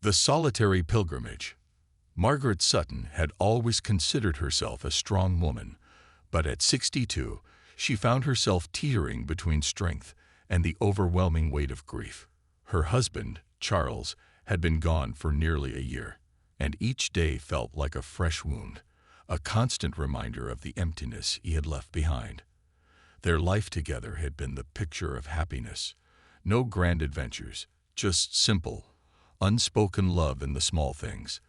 The solitary pilgrimage. Margaret Sutton had always considered herself a strong woman, but at 62, she found herself teetering between strength and the overwhelming weight of grief. Her husband, Charles, had been gone for nearly a year, and each day felt like a fresh wound, a constant reminder of the emptiness he had left behind. Their life together had been the picture of happiness. No grand adventures, just simple, unspoken love in the small things.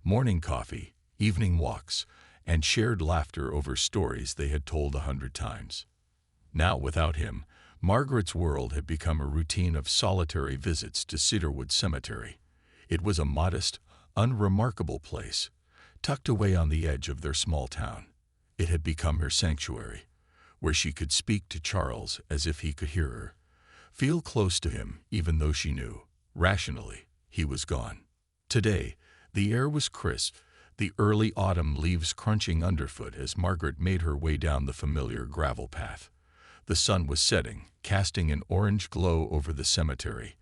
Morning coffee, evening walks, and shared laughter over stories they had told 100 times. Now, without him, Margaret's world had become a routine of solitary visits to Cedarwood Cemetery. It was a modest, unremarkable place, tucked away on the edge of their small town. It had become her sanctuary, where she could speak to Charles as if he could hear her, feel close to him even though she knew, rationally, he was gone. Today, the air was crisp, the early autumn leaves crunching underfoot as Margaret made her way down the familiar gravel path. The sun was setting, casting an orange glow over the cemetery,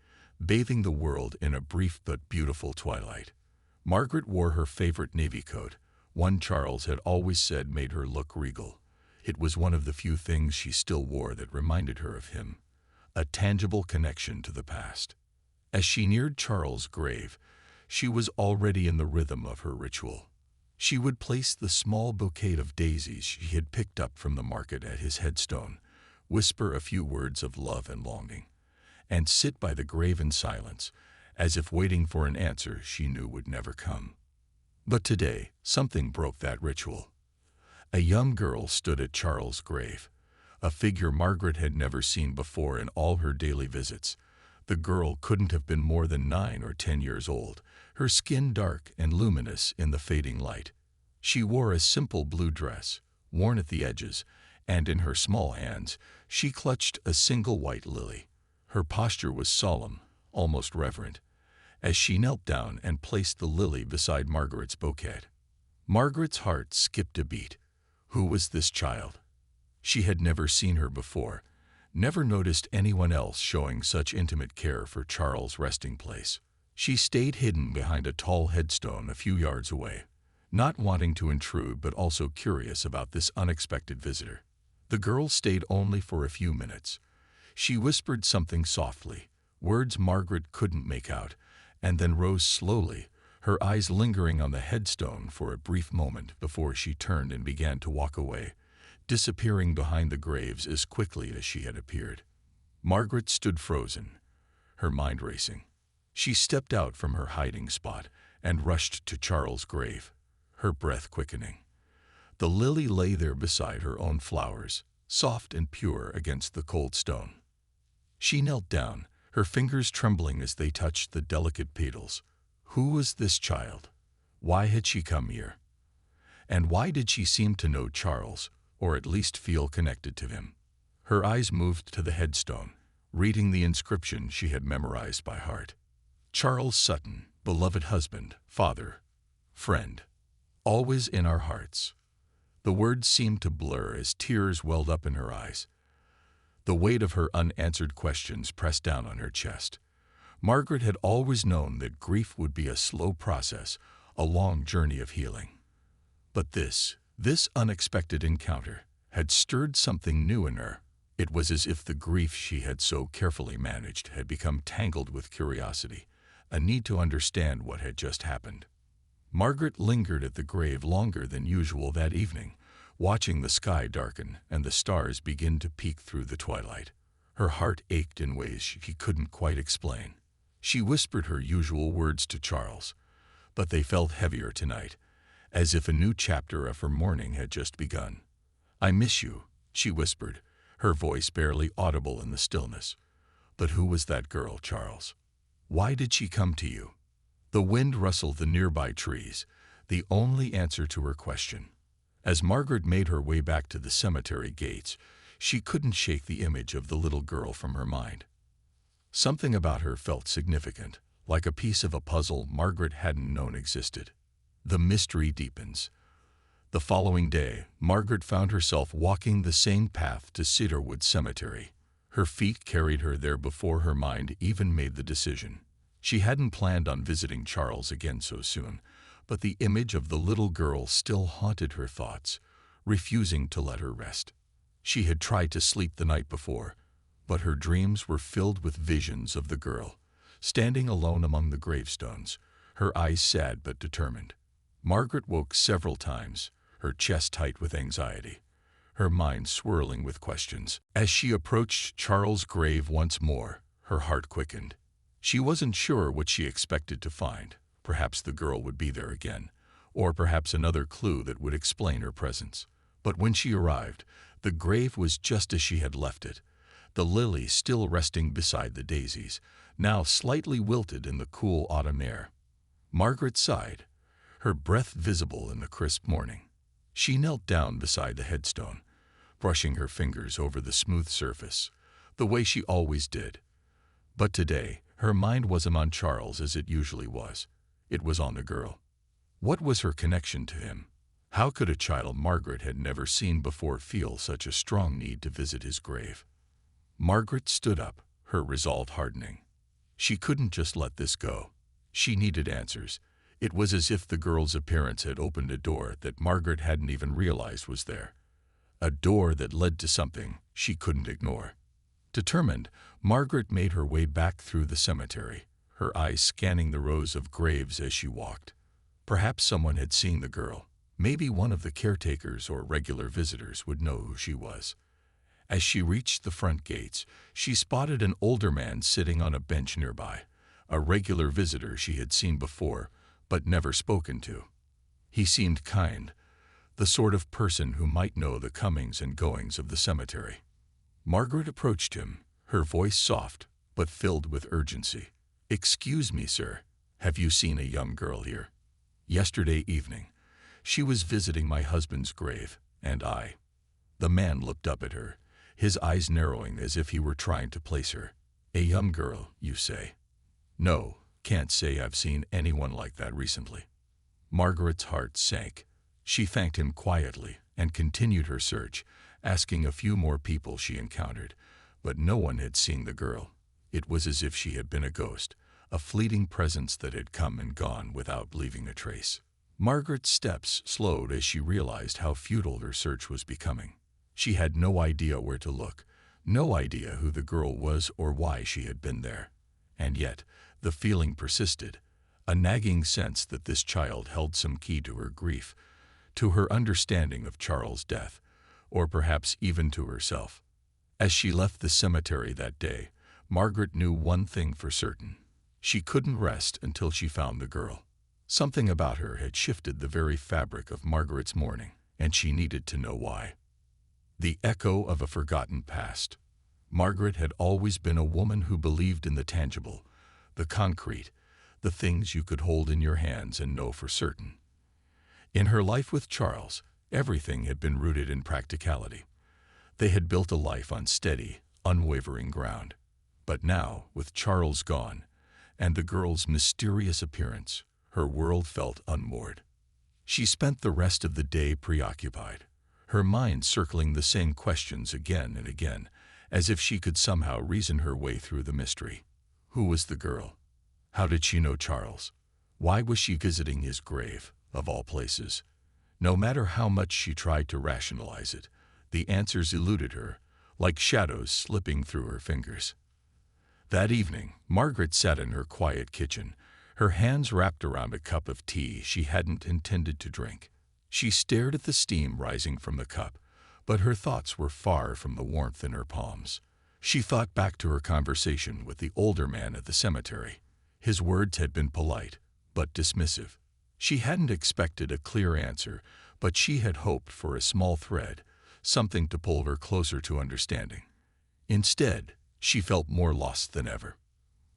bathing the world in a brief but beautiful twilight. Margaret wore her favorite navy coat, one Charles had always said made her look regal. It was one of the few things she still wore that reminded her of him, a tangible connection to the past. As she neared Charles' grave, she was already in the rhythm of her ritual. She would place the small bouquet of daisies she had picked up from the market at his headstone, whisper a few words of love and longing, and sit by the grave in silence, as if waiting for an answer she knew would never come. But today, something broke that ritual. A young girl stood at Charles' grave, a figure Margaret had never seen before in all her daily visits. The girl couldn't have been more than 9 or 10 years old, her skin dark and luminous in the fading light. She wore a simple blue dress, worn at the edges, and in her small hands she clutched a single white lily. Her posture was solemn, almost reverent, as she knelt down and placed the lily beside Margaret's bouquet. Margaret's heart skipped a beat. Who was this child? She had never seen her before, never noticed anyone else showing such intimate care for Charles' resting place. She stayed hidden behind a tall headstone a few yards away, not wanting to intrude but also curious about this unexpected visitor. The girl stayed only for a few minutes. She whispered something softly, words Margaret couldn't make out, and then rose slowly, her eyes lingering on the headstone for a brief moment before she turned and began to walk away, disappearing behind the graves as quickly as she had appeared. Margaret stood frozen, her mind racing. She stepped out from her hiding spot and rushed to Charles' grave, her breath quickening. The lily lay there beside her own flowers, soft and pure against the cold stone. She knelt down, her fingers trembling as they touched the delicate petals. Who was this child? Why had she come here? And why did she seem to know Charles, or at least feel connected to him? Her eyes moved to the headstone, reading the inscription she had memorized by heart. Charles Sutton, beloved husband, father, friend, always in our hearts. The words seemed to blur as tears welled up in her eyes. The weight of her unanswered questions pressed down on her chest. Margaret had always known that grief would be a slow process, a long journey of healing. But this unexpected encounter had stirred something new in her. It was as if the grief she had so carefully managed had become tangled with curiosity, a need to understand what had just happened. Margaret lingered at the grave longer than usual that evening, watching the sky darken and the stars begin to peek through the twilight. Her heart ached in ways she couldn't quite explain. She whispered her usual words to Charles, but they felt heavier tonight, as if a new chapter of her mourning had just begun. "I miss you," she whispered, her voice barely audible in the stillness. But who was that girl, Charles? Why did she come to you? The wind rustled the nearby trees, the only answer to her question. As Margaret made her way back to the cemetery gates, she couldn't shake the image of the little girl from her mind. Something about her felt significant, like a piece of a puzzle Margaret hadn't known existed. The mystery deepens. The following day, Margaret found herself walking the same path to Cedarwood Cemetery. Her feet carried her there before her mind even made the decision. She hadn't planned on visiting Charles again so soon, but the image of the little girl still haunted her thoughts, refusing to let her rest. She had tried to sleep the night before, but her dreams were filled with visions of the girl, standing alone among the gravestones, her eyes sad but determined. Margaret woke several times, her chest tight with anxiety, her mind swirling with questions. As she approached Charles' grave once more, her heart quickened. She wasn't sure what she expected to find. Perhaps the girl would be there again, or perhaps another clue that would explain her presence. But when she arrived, the grave was just as she had left it, the lilies still resting beside the daisies, now slightly wilted in the cool autumn air. Margaret sighed, her breath visible in the crisp morning. She knelt down beside the headstone, brushing her fingers over the smooth surface, the way she always did. But today, her mind wasn't on Charles as it usually was. It was on the girl. What was her connection to him? How could a child Margaret had never seen before feel such a strong need to visit his grave? Margaret stood up, her resolve hardening. She couldn't just let this go. She needed answers. It was as if the girl's appearance had opened a door that Margaret hadn't even realized was there. A door that led to something she couldn't ignore. Determined, Margaret made her way back through the cemetery, her eyes scanning the rows of graves as she walked. Perhaps someone had seen the girl. Maybe one of the caretakers or regular visitors would know who she was. As she reached the front gates, she spotted an older man sitting on a bench nearby, a regular visitor she had seen before, but never spoken to. He seemed kind, the sort of person who might know the comings and goings of the cemetery. Margaret approached him, her voice soft, but filled with urgency. "Excuse me, sir. Have you seen a young girl here? Yesterday evening, she was visiting my husband's grave, and I." The man looked up at her, his eyes narrowing as if he were trying to place her. "A young girl, you say?" "No, can't say I've seen anyone like that recently." Margaret's heart sank. She thanked him quietly and continued her search, asking a few more people she encountered, but no one had seen the girl. It was as if she had been a ghost, a fleeting presence that had come and gone without leaving a trace. Margaret's steps slowed as she realized how futile her search was becoming. She had no idea where to look, no idea who the girl was or why she had been there. And yet, the feeling persisted, a nagging sense that this child held some key to her grief, to her understanding of Charles' death, or perhaps even to herself. As she left the cemetery that day, Margaret knew one thing for certain. She couldn't rest until she found the girl. Something about her had shifted the very fabric of Margaret's mourning, and she needed to know why. The echo of a forgotten past. Margaret had always been a woman who believed in the tangible, the concrete, the things you could hold in your hands and know for certain. In her life with Charles, everything had been rooted in practicality. They had built a life on steady, unwavering ground. But now, with Charles gone, and the girl's mysterious appearance, her world felt unmoored. She spent the rest of the day preoccupied, her mind circling the same questions again and again, as if she could somehow reason her way through the mystery. Who was the girl? How did she know Charles? Why was she visiting his grave, of all places? No matter how much she tried to rationalize it, the answers eluded her, like shadows slipping through her fingers. That evening, Margaret sat in her quiet kitchen, her hands wrapped around a cup of tea she hadn't intended to drink. She stared at the steam rising from the cup, but her thoughts were far from the warmth in her palms. She thought back to her conversation with the older man at the cemetery. His words had been polite, but dismissive. She hadn't expected a clear answer, but she had hoped for a small thread, something to pull her closer to understanding. Instead, she felt more lost than ever.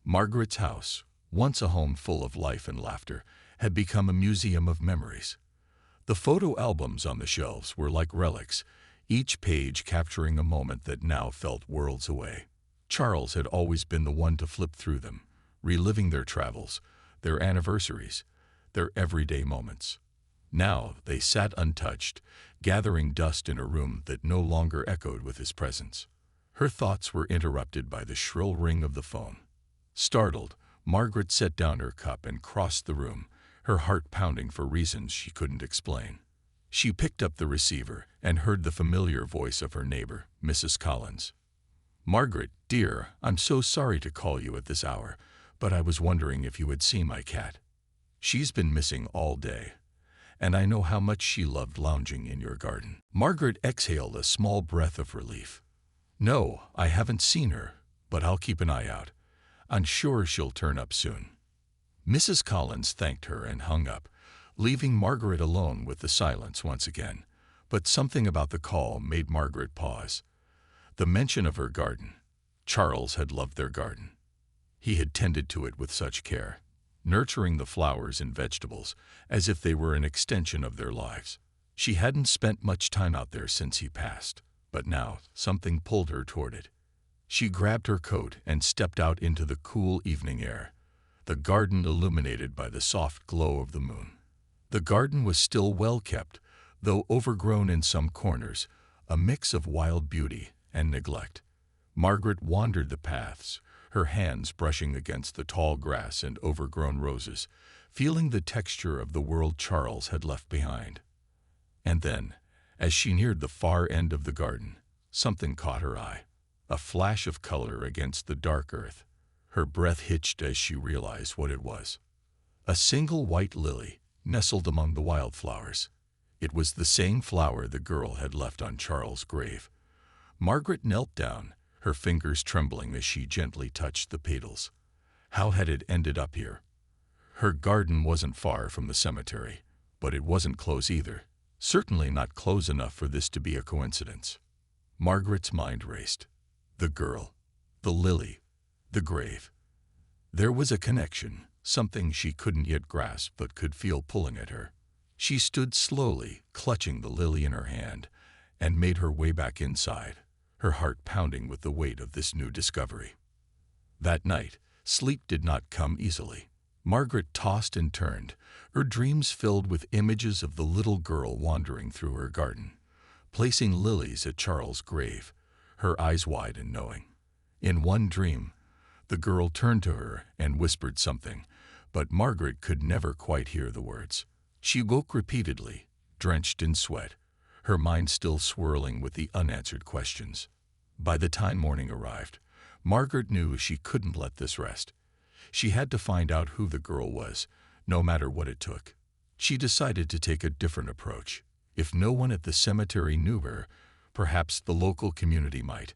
Margaret's house, once a home full of life and laughter, had become a museum of memories. The photo albums on the shelves were like relics, each page capturing a moment that now felt worlds away. Charles had always been the one to flip through them, reliving their travels, their anniversaries, their everyday moments. Now they sat untouched, gathering dust in a room that no longer echoed with his presence. Her thoughts were interrupted by the shrill ring of the phone. Startled, Margaret set down her cup and crossed the room, her heart pounding for reasons she couldn't explain. She picked up the receiver and heard the familiar voice of her neighbor, Mrs. Collins. "Margaret, dear, I'm so sorry to call you at this hour, but I was wondering if you had seen my cat. She's been missing all day, and I know how much she loved lounging in your garden." Margaret exhaled a small breath of relief. "No, I haven't seen her, but I'll keep an eye out. I'm sure she'll turn up soon." Mrs. Collins thanked her and hung up, leaving Margaret alone with the silence once again. But something about the call made Margaret pause. The mention of her garden. Charles had loved their garden. He had tended to it with such care, nurturing the flowers and vegetables as if they were an extension of their lives. She hadn't spent much time out there since he passed, but now something pulled her toward it. She grabbed her coat and stepped out into the cool evening air, the garden illuminated by the soft glow of the moon. The garden was still well kept, though overgrown in some corners, a mix of wild beauty and neglect. Margaret wandered the paths, her hands brushing against the tall grass and overgrown roses, feeling the texture of the world Charles had left behind. And then, as she neared the far end of the garden, something caught her eye. A flash of color against the dark earth. Her breath hitched as she realized what it was. A single white lily nestled among the wildflowers. It was the same flower the girl had left on Charles' grave. Margaret knelt down, her fingers trembling as she gently touched the petals. How had it ended up here? Her garden wasn't far from the cemetery, but it wasn't close either. Certainly not close enough for this to be a coincidence. Margaret's mind raced. The girl, the lily, the grave. There was a connection, something she couldn't yet grasp but could feel pulling at her. She stood slowly, clutching the lily in her hand, and made her way back inside, her heart pounding with the weight of this new discovery. That night, sleep did not come easily. Margaret tossed and turned, her dreams filled with images of the little girl wandering through her garden, placing lilies at Charles' grave, her eyes wide and knowing. In one dream, the girl turned to her and whispered something, but Margaret could never quite hear the words. She woke repeatedly, drenched in sweat, her mind still swirling with the unanswered questions. By the time morning arrived, Margaret knew she couldn't let this rest. She had to find out who the girl was, no matter what it took. She decided to take a different approach. If no one at the cemetery knew her, perhaps the local community might.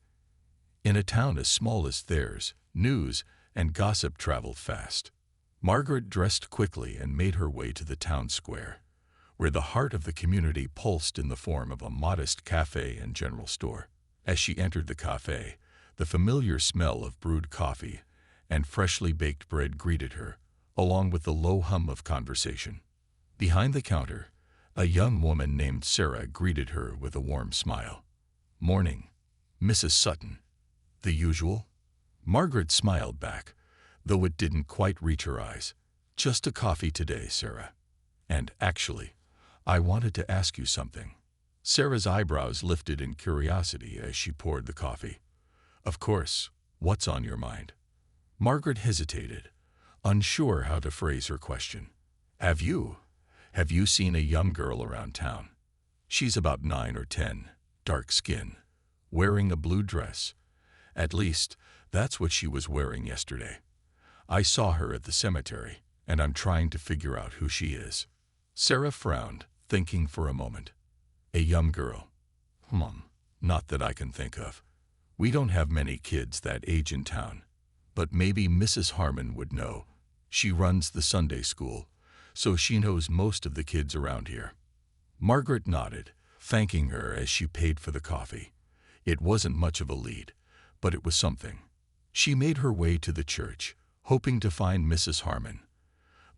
In a town as small as theirs, news and gossip traveled fast. Margaret dressed quickly and made her way to the town square, where the heart of the community pulsed in the form of a modest cafe and general store. As she entered the cafe, the familiar smell of brewed coffee and freshly baked bread greeted her, along with the low hum of conversation. Behind the counter, a young woman named Sarah greeted her with a warm smile. "Morning, Mrs. Sutton." "The usual?" Margaret smiled back, though it didn't quite reach her eyes. "Just a coffee today, Sarah. And actually, I wanted to ask you something." Sarah's eyebrows lifted in curiosity as she poured the coffee. "Of course, what's on your mind?" Margaret hesitated, unsure how to phrase her question. Have you seen a young girl around town? She's about 9 or 10, dark skin, wearing a blue dress. At least, that's what she was wearing yesterday. I saw her at the cemetery, and I'm trying to figure out who she is." Sarah frowned, thinking for a moment. "A young girl? Not that I can think of. We don't have many kids that age in town. But maybe Mrs. Harmon would know. She runs the Sunday school, so she knows most of the kids around here." Margaret nodded, thanking her as she paid for the coffee. It wasn't much of a lead, but it was something. She made her way to the church, hoping to find Mrs. Harmon.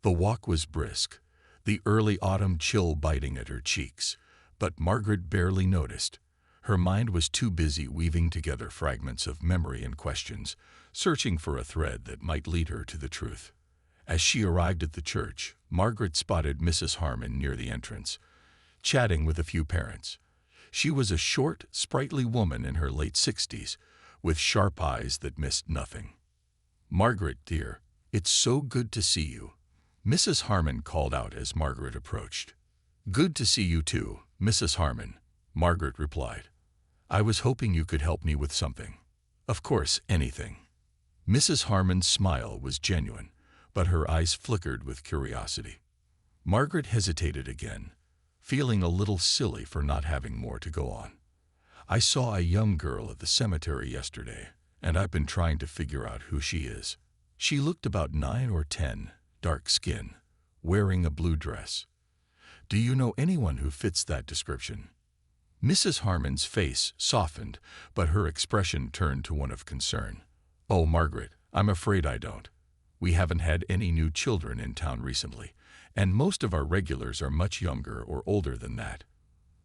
The walk was brisk, the early autumn chill biting at her cheeks, but Margaret barely noticed. Her mind was too busy weaving together fragments of memory and questions, searching for a thread that might lead her to the truth. As she arrived at the church, Margaret spotted Mrs. Harmon near the entrance, chatting with a few parents. She was a short, sprightly woman in her late 60s, with sharp eyes that missed nothing. "Margaret, dear, "It's so good to see you," Mrs. Harmon called out as Margaret approached. "Good to see you too, Mrs. Harmon," Margaret replied. "I was hoping you could help me with something." "Of course, anything." Mrs. Harmon's smile was genuine, but her eyes flickered with curiosity. Margaret hesitated again, feeling a little silly for not having more to go on. "I saw a young girl at the cemetery yesterday, and I've been trying to figure out who she is. She looked about 9 or 10, dark skin, wearing a blue dress. Do you know anyone who fits that description?" Mrs. Harmon's face softened, but her expression turned to one of concern. "Oh, Margaret, I'm afraid I don't. We haven't had any new children in town recently, and most of our regulars are much younger or older than that.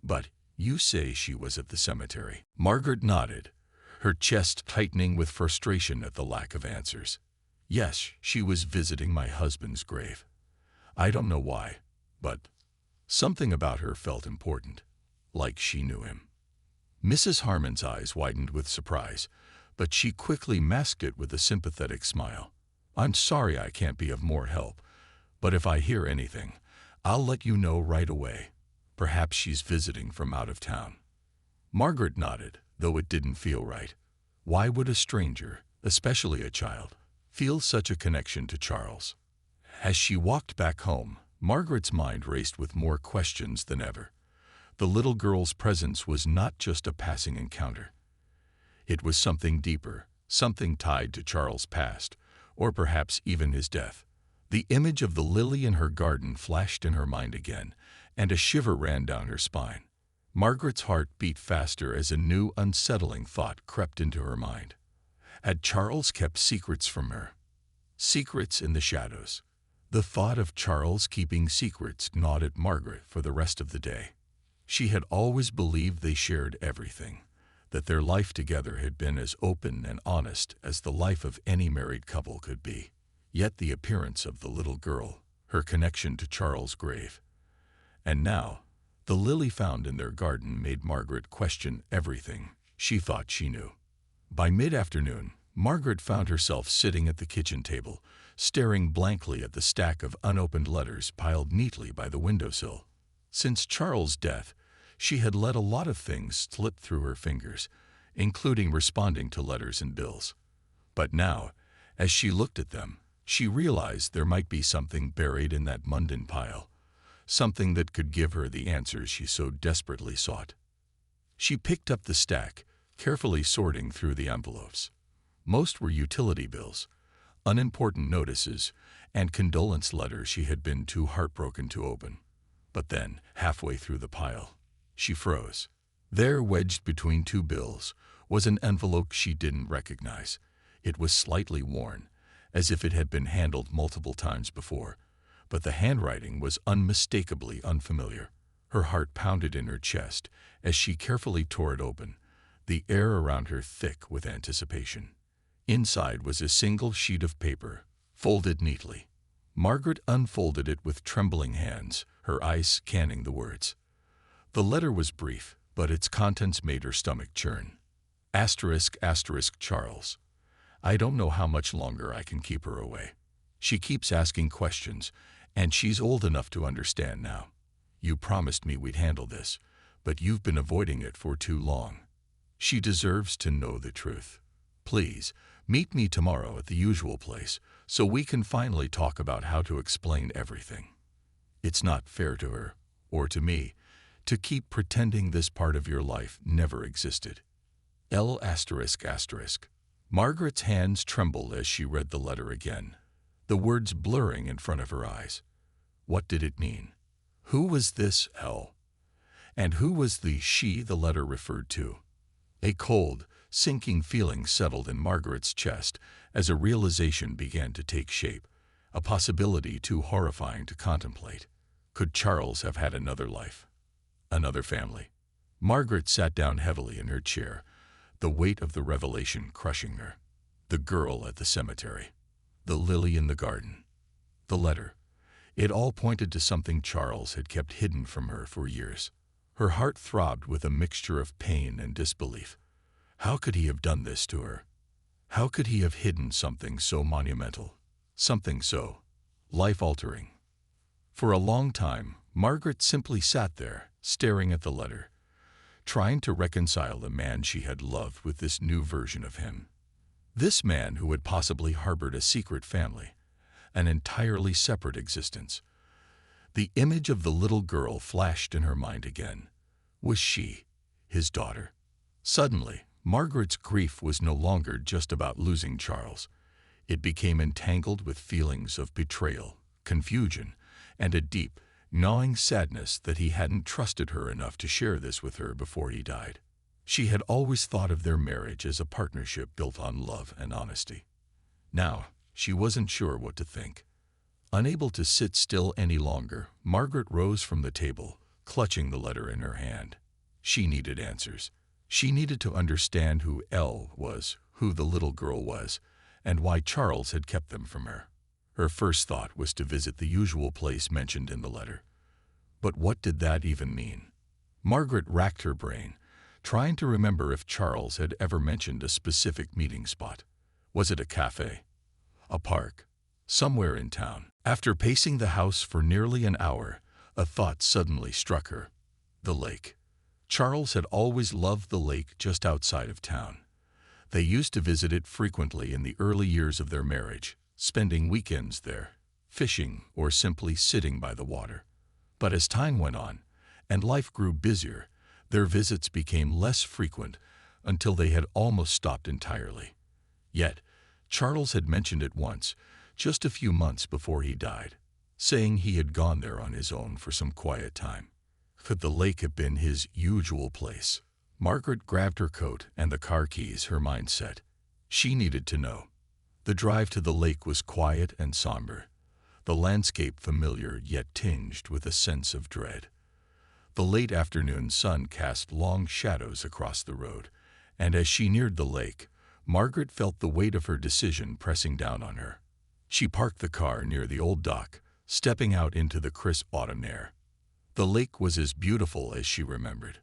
But you say she was at the cemetery." Margaret nodded, her chest tightening with frustration at the lack of answers. "Yes, she was visiting my husband's grave. I don't know why, but something about her felt important, like she knew him." Mrs. Harmon's eyes widened with surprise, but she quickly masked it with a sympathetic smile. "I'm sorry I can't be of more help, but if I hear anything, I'll let you know right away. Perhaps she's visiting from out of town." Margaret nodded, though it didn't feel right. Why would a stranger, especially a child, feel such a connection to Charles? As she walked back home, Margaret's mind raced with more questions than ever. The little girl's presence was not just a passing encounter. It was something deeper, something tied to Charles' past, or perhaps even his death. The image of the lily in her garden flashed in her mind again, and a shiver ran down her spine. Margaret's heart beat faster as a new, unsettling thought crept into her mind. Had Charles kept secrets from her? Secrets in the shadows. The thought of Charles keeping secrets gnawed at Margaret for the rest of the day. She had always believed they shared everything, that their life together had been as open and honest as the life of any married couple could be. Yet the appearance of the little girl, her connection to Charles' grave, and now the lily found in their garden made Margaret question everything she thought she knew. By mid-afternoon, Margaret found herself sitting at the kitchen table, staring blankly at the stack of unopened letters piled neatly by the windowsill. Since Charles' death, she had let a lot of things slip through her fingers, including responding to letters and bills. But now, as she looked at them, she realized there might be something buried in that mundane pile, something that could give her the answers she so desperately sought. She picked up the stack, carefully sorting through the envelopes. Most were utility bills, unimportant notices, and condolence letters she had been too heartbroken to open. But then, halfway through the pile, she froze. There, wedged between two bills, was an envelope she didn't recognize. It was slightly worn, as if it had been handled multiple times before, but the handwriting was unmistakably unfamiliar. Her heart pounded in her chest as she carefully tore it open, the air around her thick with anticipation. Inside was a single sheet of paper, folded neatly. Margaret unfolded it with trembling hands, her eyes scanning the words. The letter was brief, but its contents made her stomach churn. Asterisk, asterisk, Charles. I don't know how much longer I can keep her away. She keeps asking questions, and she's old enough to understand now. You promised me we'd handle this, but you've been avoiding it for too long. She deserves to know the truth. Please, meet me tomorrow at the usual place, so we can finally talk about how to explain everything. It's not fair to her, or to me, to keep pretending this part of your life never existed. L asterisk asterisk. Margaret's hands trembled as she read the letter again, the words blurring in front of her eyes. What did it mean? Who was this L? And who was the she the letter referred to? A cold, sinking feeling settled in Margaret's chest as a realization began to take shape, a possibility too horrifying to contemplate. Could Charles have had another life? Another family? Margaret sat down heavily in her chair, the weight of the revelation crushing her. The girl at the cemetery. The lily in the garden. The letter. It all pointed to something Charles had kept hidden from her for years. Her heart throbbed with a mixture of pain and disbelief. How could he have done this to her? How could he have hidden something so monumental, something so life-altering. For a long time, Margaret simply sat there, staring at the letter, trying to reconcile the man she had loved with this new version of him. This man who had possibly harbored a secret family, an entirely separate existence. The image of the little girl flashed in her mind again. Was she his daughter? Suddenly, Margaret's grief was no longer just about losing Charles. It became entangled with feelings of betrayal, confusion, and a deep, gnawing sadness that he hadn't trusted her enough to share this with her before he died. She had always thought of their marriage as a partnership built on love and honesty. Now, she wasn't sure what to think. Unable to sit still any longer, Margaret rose from the table, clutching the letter in her hand. She needed answers. She needed to understand who Elle was, who the little girl was, and why Charles had kept them from her. Her first thought was to visit the usual place mentioned in the letter. But what did that even mean? Margaret racked her brain, trying to remember if Charles had ever mentioned a specific meeting spot. Was it a cafe? A park? Somewhere in town? After pacing the house for nearly an hour, a thought suddenly struck her. The lake. Charles had always loved the lake just outside of town. They used to visit it frequently in the early years of their marriage, spending weekends there, fishing or simply sitting by the water. But as time went on, and life grew busier, their visits became less frequent until they had almost stopped entirely. Yet, Charles had mentioned it once, just a few months before he died, saying he had gone there on his own for some quiet time. Could the lake have been his usual place? Margaret grabbed her coat and the car keys, her mind set. She needed to know. The drive to the lake was quiet and somber, the landscape familiar yet tinged with a sense of dread. The late afternoon sun cast long shadows across the road, and as she neared the lake, Margaret felt the weight of her decision pressing down on her. She parked the car near the old dock, stepping out into the crisp autumn air. The lake was as beautiful as she remembered,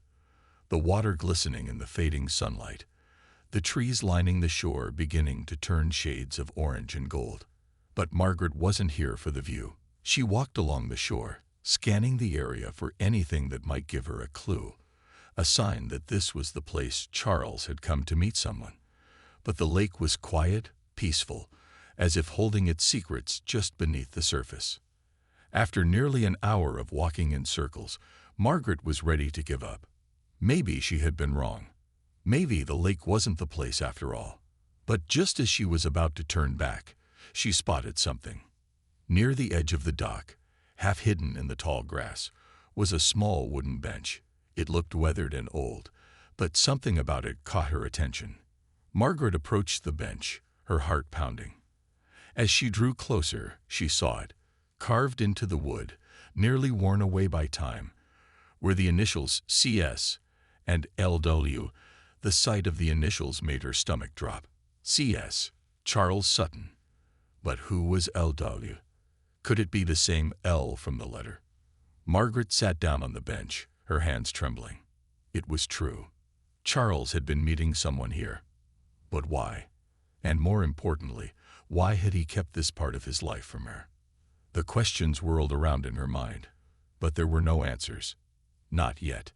the water glistening in the fading sunlight, the trees lining the shore beginning to turn shades of orange and gold. But Margaret wasn't here for the view. She walked along the shore, scanning the area for anything that might give her a clue, a sign that this was the place Charles had come to meet someone. But the lake was quiet, peaceful, as if holding its secrets just beneath the surface. After nearly an hour of walking in circles, Margaret was ready to give up. Maybe she had been wrong. Maybe the lake wasn't the place after all. But just as she was about to turn back, she spotted something. Near the edge of the dock, half hidden in the tall grass, was a small wooden bench. It looked weathered and old, but something about it caught her attention. Margaret approached the bench, her heart pounding. As she drew closer, she saw it. Carved into the wood, nearly worn away by time, were the initials CS and LW. The sight of the initials made her stomach drop. CS, Charles Sutton. But who was LW? Could it be the same L from the letter? Margaret sat down on the bench, her hands trembling. It was true. Charles had been meeting someone here. But why? And more importantly, why had he kept this part of his life from her? The questions whirled around in her mind, but there were no answers. Not yet.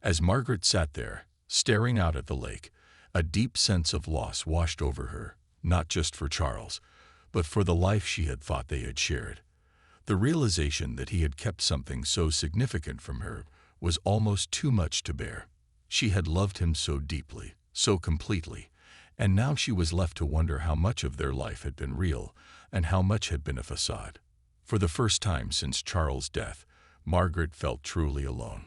As Margaret sat there, staring out at the lake, a deep sense of loss washed over her, not just for Charles, but for the life she had thought they had shared. The realization that he had kept something so significant from her was almost too much to bear. She had loved him so deeply, so completely, and now she was left to wonder how much of their life had been real and how much had been a facade. For the first time since Charles' death, Margaret felt truly alone.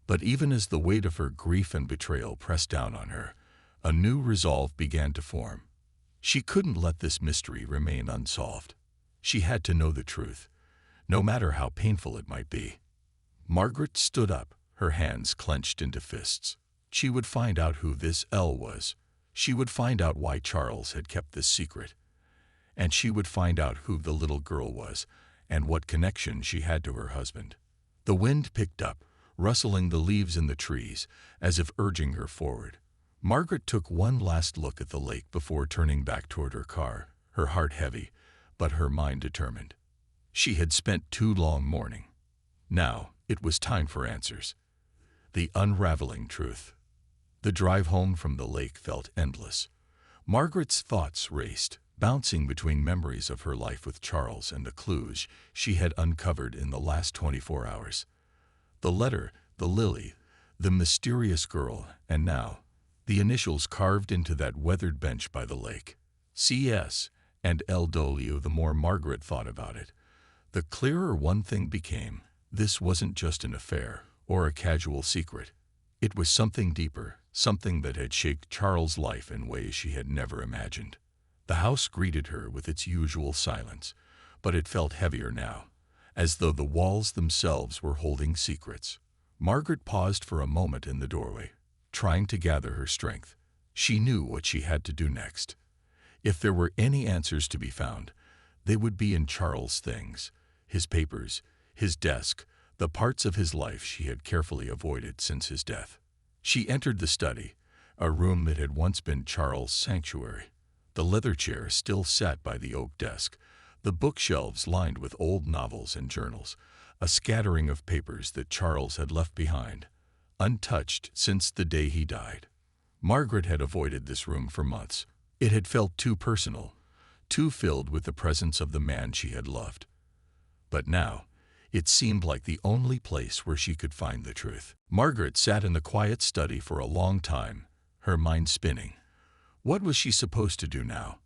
But even as the weight of her grief and betrayal pressed down on her, a new resolve began to form. She couldn't let this mystery remain unsolved. She had to know the truth, no matter how painful it might be. Margaret stood up, her hands clenched into fists. She would find out who this L was. She would find out why Charles had kept this secret. And she would find out who the little girl was and what connection she had to her husband. The wind picked up, rustling the leaves in the trees, as if urging her forward. Margaret took one last look at the lake before turning back toward her car, her heart heavy, but her mind determined. She had spent too long mourning. Now it was time for answers. The unraveling truth. The drive home from the lake felt endless. Margaret's thoughts raced, bouncing between memories of her life with Charles and the clues she had uncovered in the last 24 hours. The letter, the lily, the mysterious girl, and now, the initials carved into that weathered bench by the lake. C.S. and L.W. The more Margaret thought about it, the clearer one thing became. This wasn't just an affair or a casual secret. It was something deeper, something that had shaped Charles' life in ways she had never imagined. The house greeted her with its usual silence, but it felt heavier now, as though the walls themselves were holding secrets. Margaret paused for a moment in the doorway, trying to gather her strength. She knew what she had to do next. If there were any answers to be found, they would be in Charles' things, his papers, his desk, the parts of his life she had carefully avoided since his death. She entered the study, a room that had once been Charles' sanctuary. The leather chair still sat by the oak desk, the bookshelves lined with old novels and journals, a scattering of papers that Charles had left behind, untouched since the day he died. Margaret had avoided this room for months. It had felt too personal, too filled with the presence of the man she had loved. But now, it seemed like the only place where she could find the truth. Margaret sat in the quiet study for a long time, her mind spinning. What was she supposed to do now?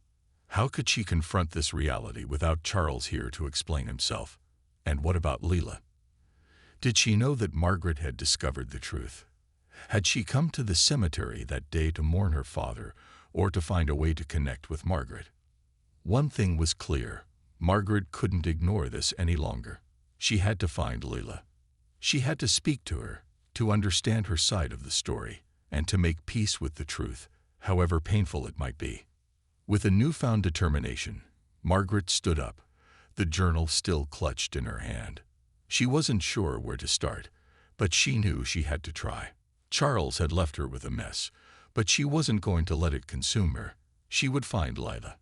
How could she confront this reality without Charles here to explain himself? And what about Leela? Did she know that Margaret had discovered the truth? Had she come to the cemetery that day to mourn her father, or to find a way to connect with Margaret? One thing was clear. Margaret couldn't ignore this any longer. She had to find Leela. She had to speak to her, to understand her side of the story, and to make peace with the truth, however painful it might be. With a newfound determination, Margaret stood up, the journal still clutched in her hand. She wasn't sure where to start, but she knew she had to try. Charles had left her with a mess, but she wasn't going to let it consume her. She would find Leela.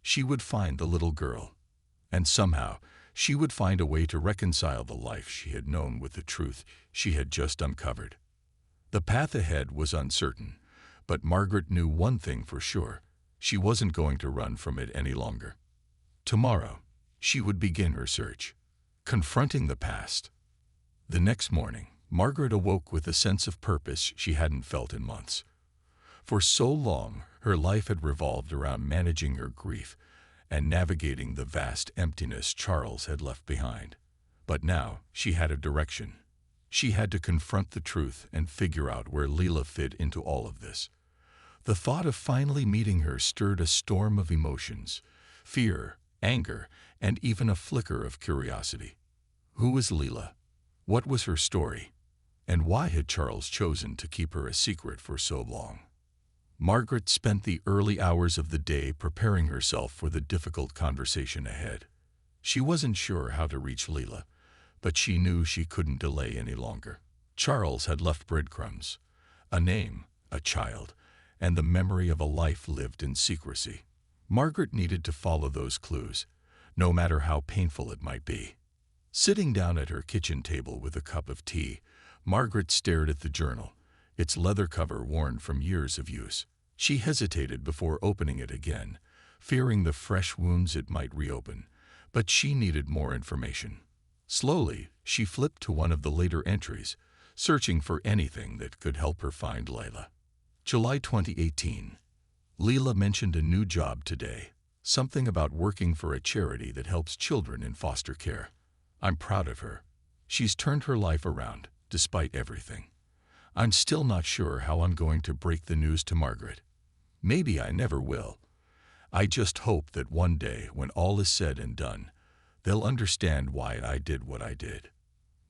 She would find the little girl. And somehow, she would find a way to reconcile the life she had known with the truth she had just uncovered. The path ahead was uncertain, but Margaret knew one thing for sure. She wasn't going to run from it any longer. Tomorrow, she would begin her search, confronting the past. The next morning, Margaret awoke with a sense of purpose she hadn't felt in months. For so long, her life had revolved around managing her grief and navigating the vast emptiness Charles had left behind. But now, she had a direction. She had to confront the truth and figure out where Leela fit into all of this. The thought of finally meeting her stirred a storm of emotions, fear, anger, and even a flicker of curiosity. Who was Leela? What was her story? And why had Charles chosen to keep her a secret for so long? Margaret spent the early hours of the day preparing herself for the difficult conversation ahead. She wasn't sure how to reach Leela, but she knew she couldn't delay any longer. Charles had left breadcrumbs, a name, a child, and the memory of a life lived in secrecy. Margaret needed to follow those clues, no matter how painful it might be. Sitting down at her kitchen table with a cup of tea, Margaret stared at the journal, its leather cover worn from years of use. She hesitated before opening it again, fearing the fresh wounds it might reopen, but she needed more information. Slowly, she flipped to one of the later entries, searching for anything that could help her find Leela. July 2018. Leela mentioned a new job today, something about working for a charity that helps children in foster care. I'm proud of her. She's turned her life around, despite everything. I'm still not sure how I'm going to break the news to Margaret. Maybe I never will. I just hope that one day, when all is said and done, they'll understand why I did what I did.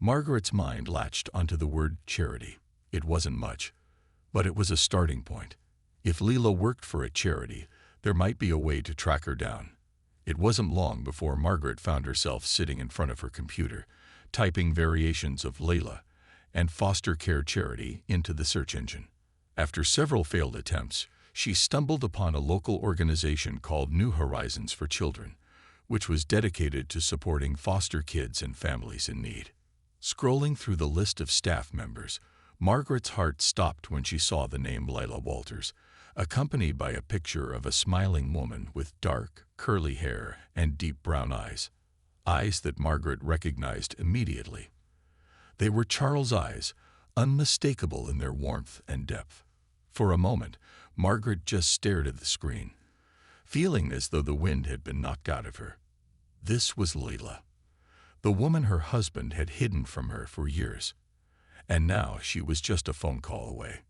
Margaret's mind latched onto the word charity. It wasn't much, but it was a starting point. If Leela worked for a charity, there might be a way to track her down. It wasn't long before Margaret found herself sitting in front of her computer, typing variations of Leela and foster care charity into the search engine. After several failed attempts, she stumbled upon a local organization called New Horizons for Children, which was dedicated to supporting foster kids and families in need. Scrolling through the list of staff members, Margaret's heart stopped when she saw the name Leela Walters, accompanied by a picture of a smiling woman with dark, curly hair and deep brown eyes. Eyes that Margaret recognized immediately. They were Charles' eyes, unmistakable in their warmth and depth. For a moment, Margaret just stared at the screen, feeling as though the wind had been knocked out of her. This was Leela, the woman her husband had hidden from her for years. And now she was just a phone call away.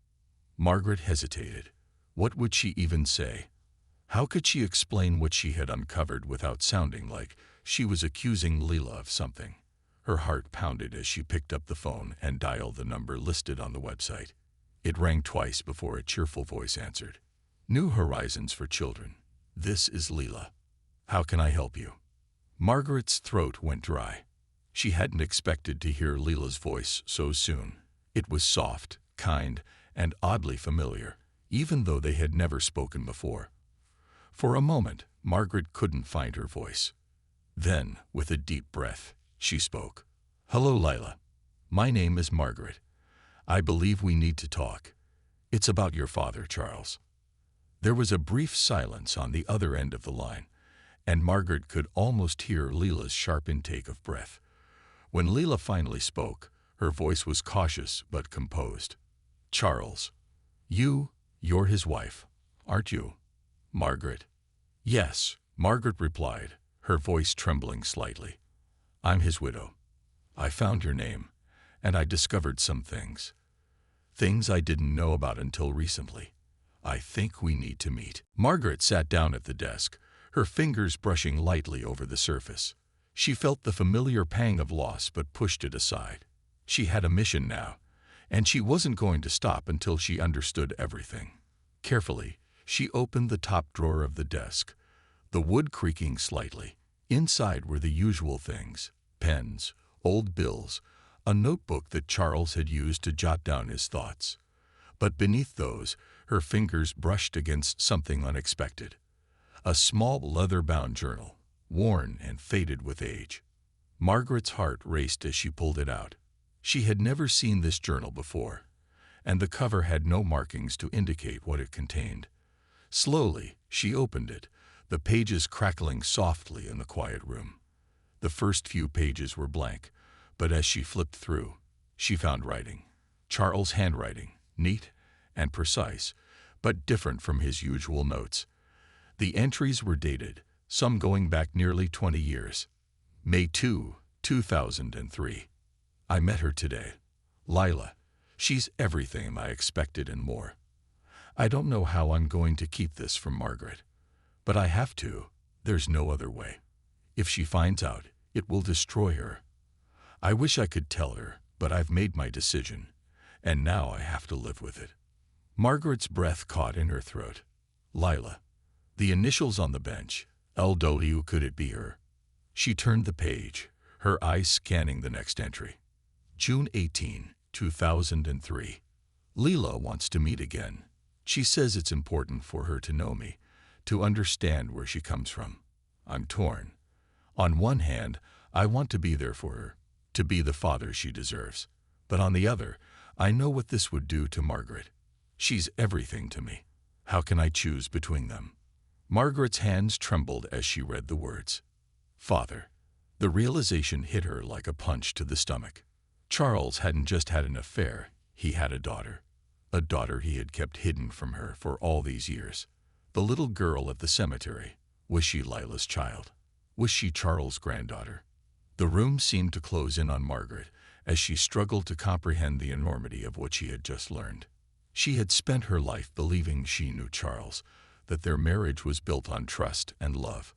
Margaret hesitated. What would she even say? How could she explain what she had uncovered without sounding like she was accusing Leela of something? Her heart pounded as she picked up the phone and dialed the number listed on the website. It rang twice before a cheerful voice answered. New Horizons for Children. This is Leela. How can I help you? Margaret's throat went dry. She hadn't expected to hear Leela's voice so soon. It was soft, kind, and oddly familiar, even though they had never spoken before. For a moment, Margaret couldn't find her voice. Then, with a deep breath, she spoke. Hello, Leela. My name is Margaret. I believe we need to talk. It's about your father, Charles. There was a brief silence on the other end of the line, and Margaret could almost hear Leela's sharp intake of breath. When Leela finally spoke, her voice was cautious but composed. Charles, you're his wife, aren't you? Margaret. Yes, Margaret replied, her voice trembling slightly. I'm his widow. I found your name, and I discovered some things. Things I didn't know about until recently. I think we need to meet. Margaret sat down at the desk, her fingers brushing lightly over the surface. She felt the familiar pang of loss but pushed it aside. She had a mission now, and she wasn't going to stop until she understood everything. Carefully, she opened the top drawer of the desk, the wood creaking slightly. Inside were the usual things: pens, old bills, a notebook that Charles had used to jot down his thoughts. But beneath those, her fingers brushed against something unexpected. A small leather-bound journal, worn and faded with age. Margaret's heart raced as she pulled it out. She had never seen this journal before, and the cover had no markings to indicate what it contained. Slowly, she opened it, the pages crackling softly in the quiet room. The first few pages were blank, but as she flipped through, she found writing. Charles' handwriting, neat and precise, but different from his usual notes. The entries were dated, some going back nearly 20 years. May 2, 2003. I met her today. Leela. She's everything I expected and more. I don't know how I'm going to keep this from Margaret, but I have to. There's no other way. If she finds out, it will destroy her. I wish I could tell her, but I've made my decision, and now I have to live with it. Margaret's breath caught in her throat. Leela. The initials on the bench. LW. Could it be her? She turned the page, her eyes scanning the next entry. June 18, 2003. Leela wants to meet again. She says it's important for her to know me, to understand where she comes from. I'm torn. On one hand, I want to be there for her, to be the father she deserves. But on the other, I know what this would do to Margaret. She's everything to me. How can I choose between them? Margaret's hands trembled as she read the words. Father. The realization hit her like a punch to the stomach. Charles hadn't just had an affair, he had a daughter he had kept hidden from her for all these years. The little girl at the cemetery. Was she Leila's child? Was she Charles' granddaughter? The room seemed to close in on Margaret as she struggled to comprehend the enormity of what she had just learned. She had spent her life believing she knew Charles, that their marriage was built on trust and love.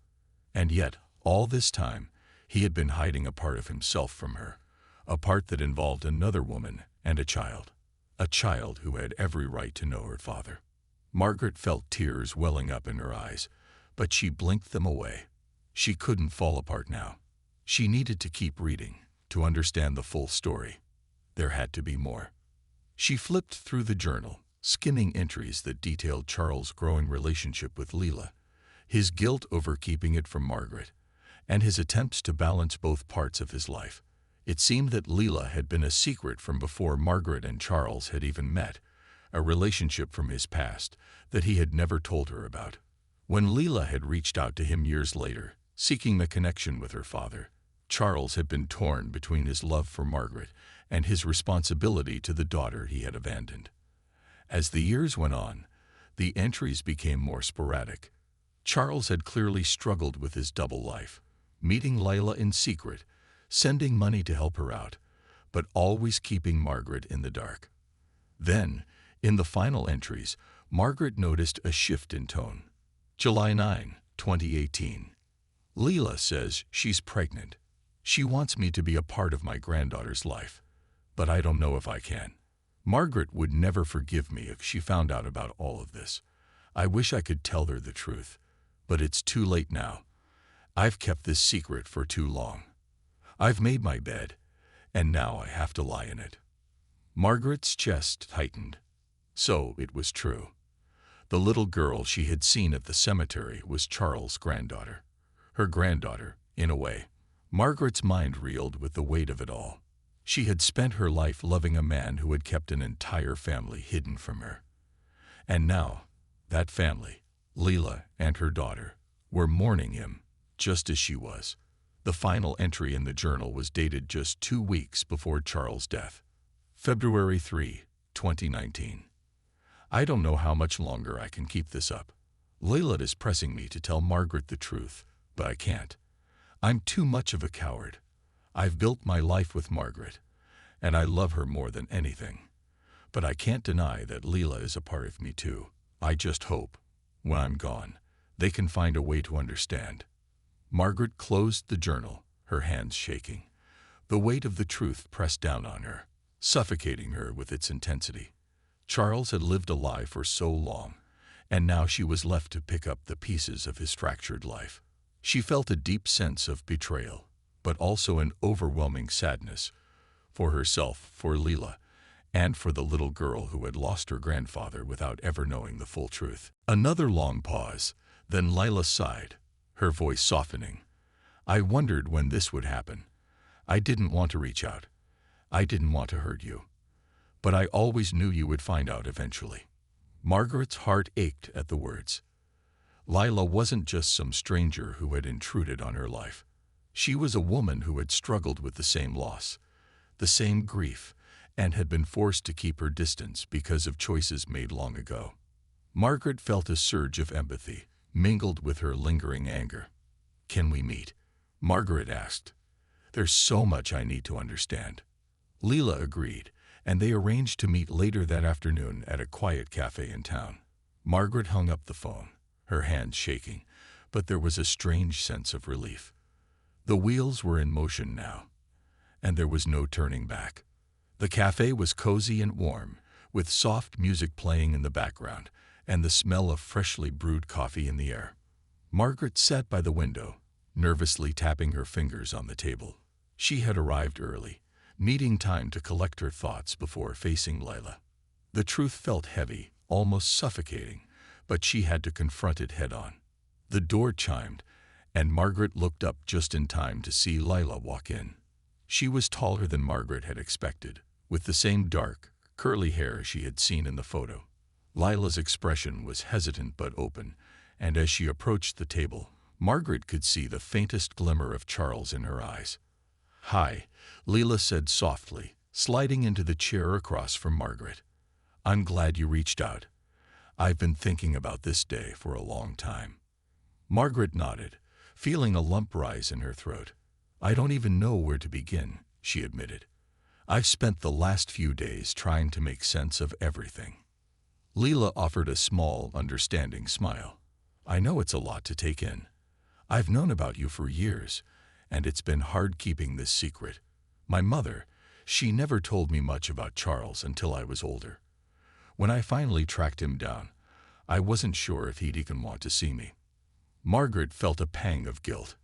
And yet, all this time, he had been hiding a part of himself from her, a part that involved another woman and a child who had every right to know her father. Margaret felt tears welling up in her eyes, but she blinked them away. She couldn't fall apart now. She needed to keep reading, to understand the full story. There had to be more. She flipped through the journal, skimming entries that detailed Charles' growing relationship with Leela, his guilt over keeping it from Margaret, and his attempts to balance both parts of his life. It seemed that Leela had been a secret from before Margaret and Charles had even met, a relationship from his past that he had never told her about. When Leela had reached out to him years later, seeking a connection with her father, Charles had been torn between his love for Margaret and his responsibility to the daughter he had abandoned. As the years went on, the entries became more sporadic. Charles had clearly struggled with his double life, meeting Leila in secret, sending money to help her out, but always keeping Margaret in the dark. Then, in the final entries, Margaret noticed a shift in tone. July 9, 2018. Leela says she's pregnant. She wants me to be a part of my granddaughter's life, but I don't know if I can. Margaret would never forgive me if she found out about all of this. I wish I could tell her the truth, but it's too late now. I've kept this secret for too long. I've made my bed, and now I have to lie in it. Margaret's chest tightened. So it was true. The little girl she had seen at the cemetery was Charles' granddaughter. Her granddaughter, in a way. Margaret's mind reeled with the weight of it all. She had spent her life loving a man who had kept an entire family hidden from her. And now, that family, Leela and her daughter, were mourning him, just as she was. The final entry in the journal was dated just 2 weeks before Charles' death. February 3, 2019. I don't know how much longer I can keep this up. Leela is pressing me to tell Margaret the truth, but I can't. I'm too much of a coward. I've built my life with Margaret, and I love her more than anything. But I can't deny that Leela is a part of me too. I just hope, when I'm gone, they can find a way to understand. Margaret closed the journal, her hands shaking. The weight of the truth pressed down on her, suffocating her with its intensity. Charles had lived a lie for so long, and now she was left to pick up the pieces of his fractured life. She felt a deep sense of betrayal, but also an overwhelming sadness for herself, for Leela, and for the little girl who had lost her grandfather without ever knowing the full truth. Another long pause, then Leila sighed, her voice softening. I wondered when this would happen. I didn't want to reach out. I didn't want to hurt you. But I always knew you would find out eventually. Margaret's heart ached at the words. Leila wasn't just some stranger who had intruded on her life. She was a woman who had struggled with the same loss, the same grief, and had been forced to keep her distance because of choices made long ago. Margaret felt a surge of empathy, mingled with her lingering anger. Can we meet? Margaret asked. There's so much I need to understand. Leela agreed, and they arranged to meet later that afternoon at a quiet cafe in town. Margaret hung up the phone, her hands shaking, but there was a strange sense of relief. The wheels were in motion now, and there was no turning back. The cafe was cozy and warm, with soft music playing in the background and the smell of freshly brewed coffee in the air. Margaret sat by the window, nervously tapping her fingers on the table. She had arrived early, needing time to collect her thoughts before facing Leila. The truth felt heavy, almost suffocating, but she had to confront it head-on. The door chimed, and Margaret looked up just in time to see Leila walk in. She was taller than Margaret had expected, with the same dark, curly hair she had seen in the photo. Leila's expression was hesitant but open, and as she approached the table, Margaret could see the faintest glimmer of Charles in her eyes. Hi, Leela said softly, sliding into the chair across from Margaret. I'm glad you reached out. I've been thinking about this day for a long time. Margaret nodded, feeling a lump rise in her throat. I don't even know where to begin, she admitted. I've spent the last few days trying to make sense of everything. Leela offered a small, understanding smile. I know it's a lot to take in. I've known about you for years, and it's been hard keeping this secret. My mother, she never told me much about Charles until I was older. When I finally tracked him down, I wasn't sure if he'd even want to see me. Margaret felt a pang of guilt.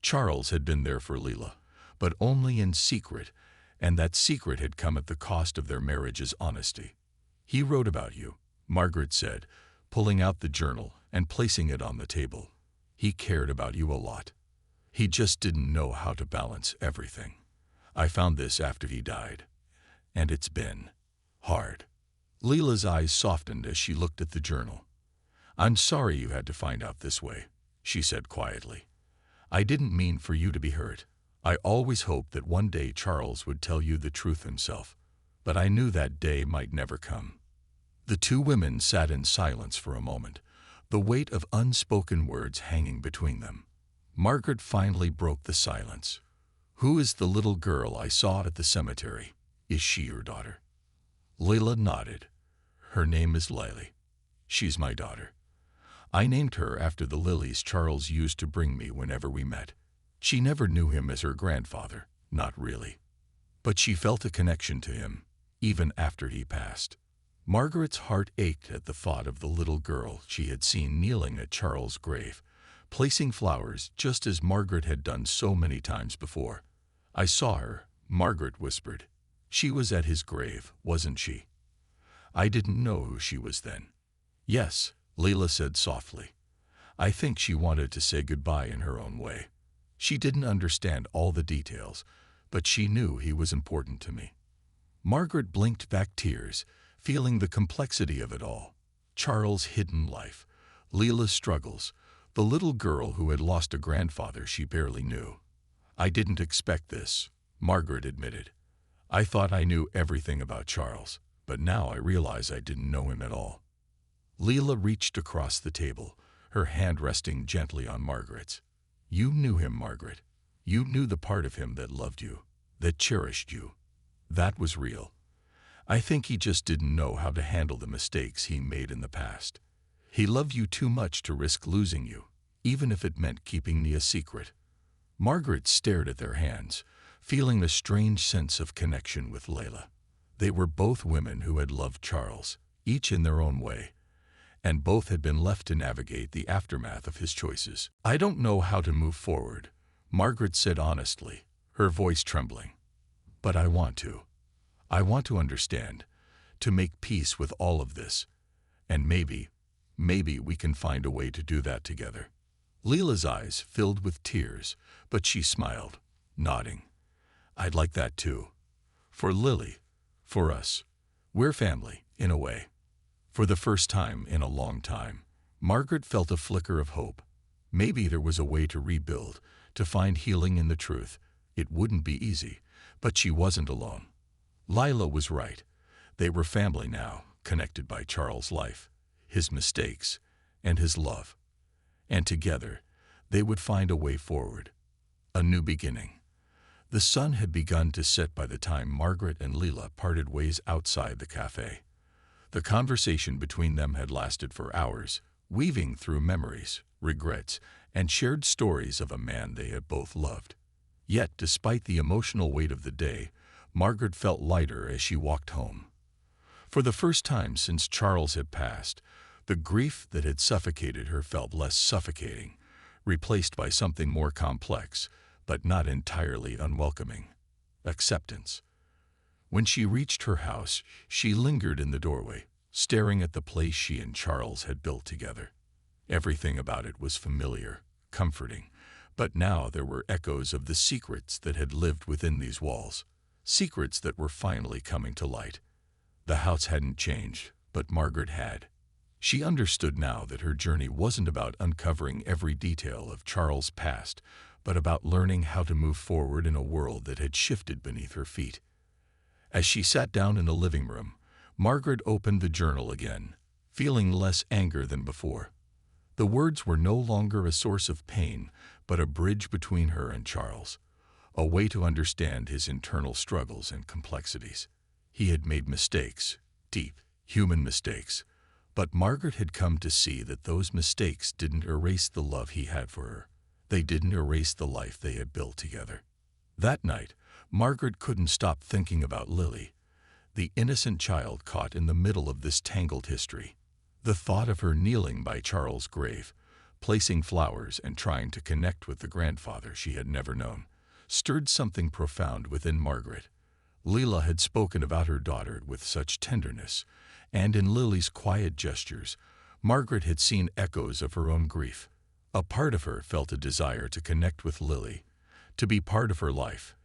Charles had been there for Leela, but only in secret, and that secret had come at the cost of their marriage's honesty. He wrote about you, Margaret said, pulling out the journal and placing it on the table. He cared about you a lot. He just didn't know how to balance everything. I found this after he died, and it's been hard. Leela's eyes softened as she looked at the journal. I'm sorry you had to find out this way, she said quietly. I didn't mean for you to be hurt. I always hoped that one day Charles would tell you the truth himself, but I knew that day might never come. The two women sat in silence for a moment, the weight of unspoken words hanging between them. Margaret finally broke the silence. Who is the little girl I saw at the cemetery? Is she your daughter? Leela nodded. Her name is Lily. She's my daughter. I named her after the lilies Charles used to bring me whenever we met. She never knew him as her grandfather, not really. But she felt a connection to him, even after he passed. Margaret's heart ached at the thought of the little girl she had seen kneeling at Charles' grave, placing flowers just as Margaret had done so many times before. I saw her, Margaret whispered. She was at his grave, wasn't she? I didn't know who she was then. Yes, Leela said softly. I think she wanted to say goodbye in her own way. She didn't understand all the details, but she knew he was important to me. Margaret blinked back tears, feeling the complexity of it all. Charles' hidden life, Leela's struggles, the little girl who had lost a grandfather she barely knew. I didn't expect this, Margaret admitted. I thought I knew everything about Charles, but now I realize I didn't know him at all. Leela reached across the table, her hand resting gently on Margaret's. You knew him, Margaret. You knew the part of him that loved you, that cherished you. That was real. I think he just didn't know how to handle the mistakes he made in the past. He loved you too much to risk losing you, even if it meant keeping me a secret. Margaret stared at their hands, feeling a strange sense of connection with Leela. They were both women who had loved Charles, each in their own way, and both had been left to navigate the aftermath of his choices. I don't know how to move forward, Margaret said honestly, her voice trembling. But I want to. I want to understand, to make peace with all of this, and maybe we can find a way to do that together. Leela's eyes filled with tears, but she smiled, nodding. I'd like that too. For Lily, for us. We're family, in a way. For the first time in a long time, Margaret felt a flicker of hope. Maybe there was a way to rebuild, to find healing in the truth. It wouldn't be easy, but she wasn't alone. Leela was right. They were family now, connected by Charles' life, his mistakes, and his love. And together, they would find a way forward. A new beginning. The sun had begun to set by the time Margaret and Leela parted ways outside the cafe. The conversation between them had lasted for hours, weaving through memories, regrets, and shared stories of a man they had both loved. Yet, despite the emotional weight of the day, Margaret felt lighter as she walked home. For the first time since Charles had passed, the grief that had suffocated her felt less suffocating, replaced by something more complex, but not entirely unwelcoming: acceptance. When she reached her house, she lingered in the doorway, staring at the place she and Charles had built together. Everything about it was familiar, comforting, but now there were echoes of the secrets that had lived within these walls. Secrets that were finally coming to light. The house hadn't changed, but Margaret had. She understood now that her journey wasn't about uncovering every detail of Charles' past, but about learning how to move forward in a world that had shifted beneath her feet. As she sat down in the living room, Margaret opened the journal again, feeling less anger than before. The words were no longer a source of pain, but a bridge between her and Charles. A way to understand his internal struggles and complexities. He had made mistakes, deep, human mistakes, but Margaret had come to see that those mistakes didn't erase the love he had for her. They didn't erase the life they had built together. That night, Margaret couldn't stop thinking about Lily, the innocent child caught in the middle of this tangled history. The thought of her kneeling by Charles' grave, placing flowers and trying to connect with the grandfather she had never known, stirred something profound within Margaret. Leela had spoken about her daughter with such tenderness, and in Lily's quiet gestures, Margaret had seen echoes of her own grief. A part of her felt a desire to connect with Lily, to be part of her life,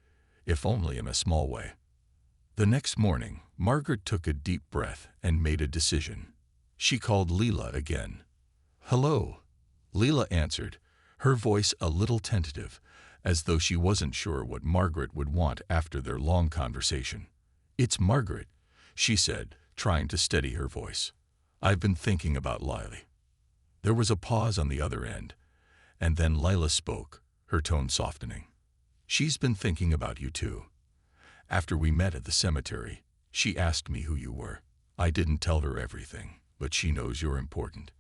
if only in a small way. The next morning, Margaret took a deep breath and made a decision. She called Leela again. "Hello," Leela answered, her voice a little tentative, as though she wasn't sure what Margaret would want after their long conversation. "It's Margaret," she said, trying to steady her voice. "I've been thinking about Lily." There was a pause on the other end, and then Leela spoke, her tone softening. "She's been thinking about you too. After we met at the cemetery, she asked me who you were. I didn't tell her everything, but she knows you're important."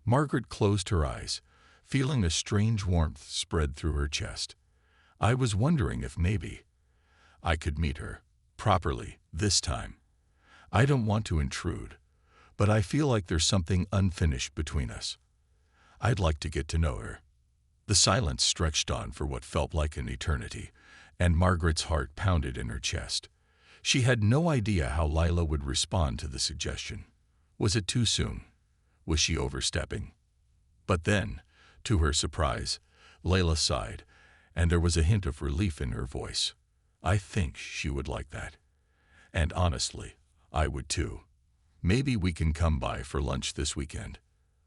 Margaret closed her eyes, feeling a strange warmth spread through her chest. "I was wondering if maybe I could meet her properly this time. I don't want to intrude, but I feel like there's something unfinished between us. I'd like to get to know her." The silence stretched on for what felt like an eternity, and Margaret's heart pounded in her chest. She had no idea how Leela would respond to the suggestion. Was it too soon? Was she overstepping? But then, to her surprise, Leela sighed, and there was a hint of relief in her voice. "I think she would like that. And honestly, I would too. Maybe we can come by for lunch this weekend.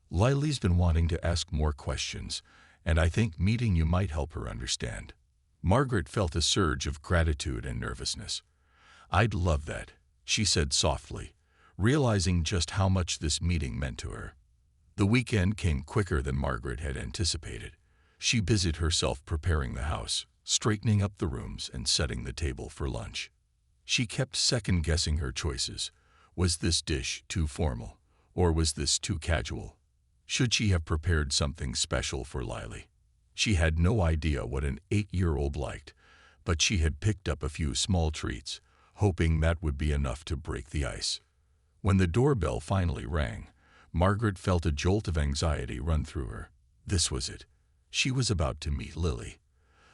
Lily's been wanting to ask more questions, and I think meeting you might help her understand." Margaret felt a surge of gratitude and nervousness. "I'd love that," she said softly, realizing just how much this meeting meant to her. The weekend came quicker than Margaret had anticipated. She busied herself preparing the house, straightening up the rooms and setting the table for lunch. She kept second-guessing her choices. Was this dish too formal, or was this too casual? Should she have prepared something special for Lily? She had no idea what an 8-year-old liked, but she had picked up a few small treats, hoping that would be enough to break the ice. When the doorbell finally rang, Margaret felt a jolt of anxiety run through her. This was it. She was about to meet Lily,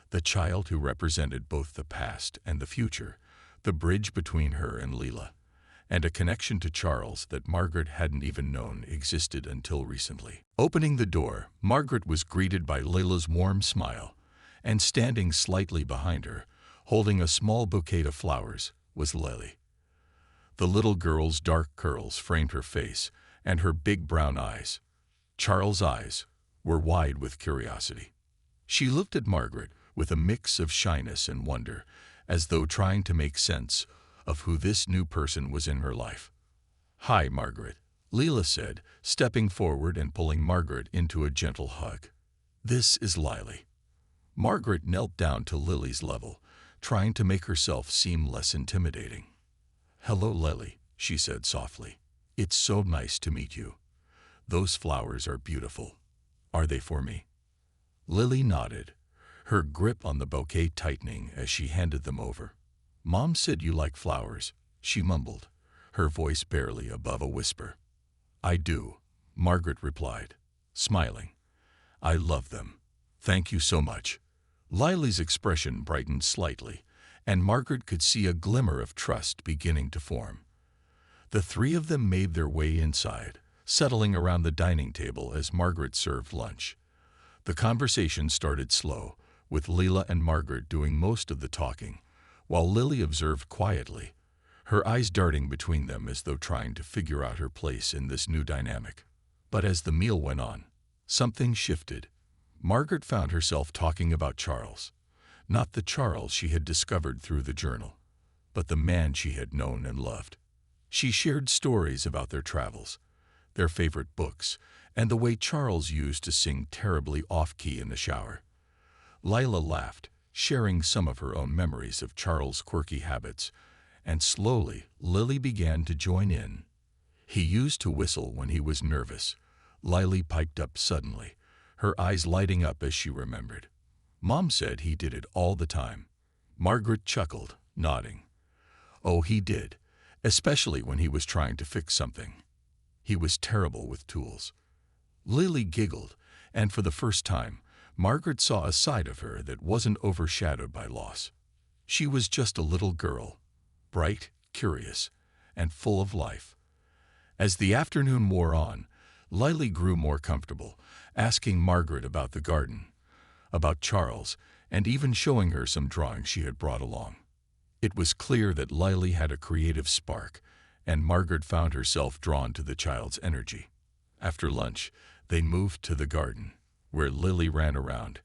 the child who represented both the past and the future, the bridge between her and Leela, and a connection to Charles that Margaret hadn't even known existed until recently. Opening the door, Margaret was greeted by Leela's warm smile, and standing slightly behind her, holding a small bouquet of flowers, was Lily. The little girl's dark curls framed her face and her big brown eyes. Charles' eyes were wide with curiosity. She looked at Margaret with a mix of shyness and wonder, as though trying to make sense of who this new person was in her life. "Hi, Margaret," Leela said, stepping forward and pulling Margaret into a gentle hug. "This is Lily." Margaret knelt down to Lily's level, trying to make herself seem less intimidating. "Hello, Lily," she said softly. "It's so nice to meet you. Those flowers are beautiful. Are they for me?" Lily nodded, her grip on the bouquet tightening as she handed them over. "Mom said you like flowers," she mumbled, her voice barely above a whisper. "I do," Margaret replied, smiling. "I love them. Thank you so much." Lily's expression brightened slightly, and Margaret could see a glimmer of trust beginning to form. The three of them made their way inside, settling around the dining table as Margaret served lunch. The conversation started slow, with Leela and Margaret doing most of the talking, while Lily observed quietly, her eyes darting between them as though trying to figure out her place in this new dynamic. But as the meal went on, something shifted. Margaret found herself talking about Charles, not the Charles she had discovered through the journal, but the man she had known and loved. She shared stories about their travels, their favorite books, and the way Charles used to sing terribly off-key in the shower. Leela laughed, sharing some of her own memories of Charles' quirky habits, and slowly Lily began to join in. "He used to whistle when he was nervous," Lily piped up suddenly, her eyes lighting up as she remembered. "Mom said he did it all the time." Margaret chuckled, nodding. "Oh, he did, especially when he was trying to fix something. He was terrible with tools." Lily giggled, and for the first time, Margaret saw a side of her that wasn't overshadowed by loss. She was just a little girl, bright, curious, and full of life. As the afternoon wore on, Lily grew more comfortable, asking Margaret about the garden, about Charles, and even showing her some drawings she had brought along. It was clear that Lily had a creative spark, and Margaret found herself drawn to the child's energy. After lunch, they moved to the garden, where Lily ran around,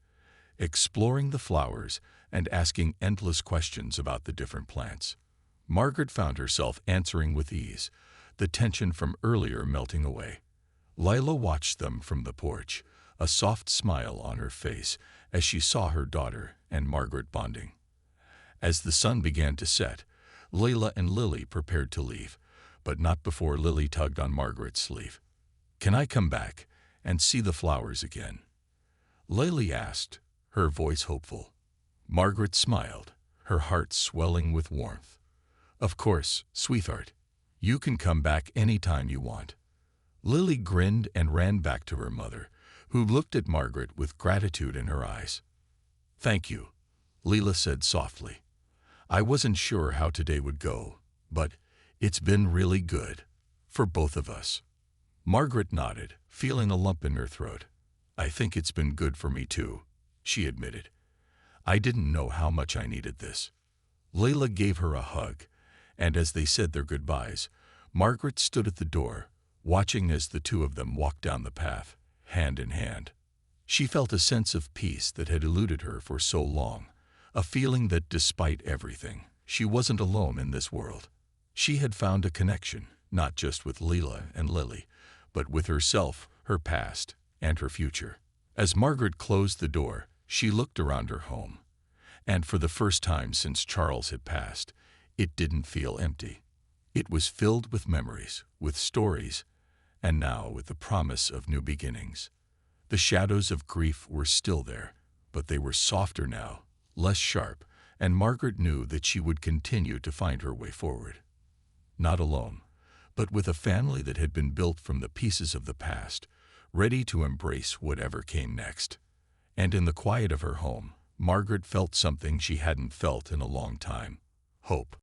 exploring the flowers and asking endless questions about the different plants. Margaret found herself answering with ease, the tension from earlier melting away. Leela watched them from the porch, a soft smile on her face as she saw her daughter and Margaret bonding. As the sun began to set, Leela and Lily prepared to leave, but not before Lily tugged on Margaret's sleeve. "Can I come back and see the flowers again?" Lily asked, her voice hopeful. Margaret smiled, her heart swelling with warmth. "Of course, sweetheart. You can come back any time you want." Lily grinned and ran back to her mother, who looked at Margaret with gratitude in her eyes. "Thank you," Leela said softly. "I wasn't sure how today would go, but it's been really good, for both of us." Margaret nodded, feeling a lump in her throat. "I think it's been good for me too," she admitted. "I didn't know how much I needed this." Leela gave her a hug, and as they said their goodbyes, Margaret stood at the door, watching as the two of them walked down the path, hand in hand. She felt a sense of peace that had eluded her for so long, a feeling that despite everything, she wasn't alone in this world. She had found a connection, not just with Leela and Lily, but with herself, her past, and her future. As Margaret closed the door, she looked around her home, and for the first time since Charles had passed, it didn't feel empty. It was filled with memories, with stories, and now with the promise of new beginnings. The shadows of grief were still there, but they were softer now, less sharp, and Margaret knew that she would continue to find her way forward. Not alone, but with a family that had been built from the pieces of the past, ready to embrace whatever came next. And in the quiet of her home, Margaret felt something she hadn't felt in a long time: hope.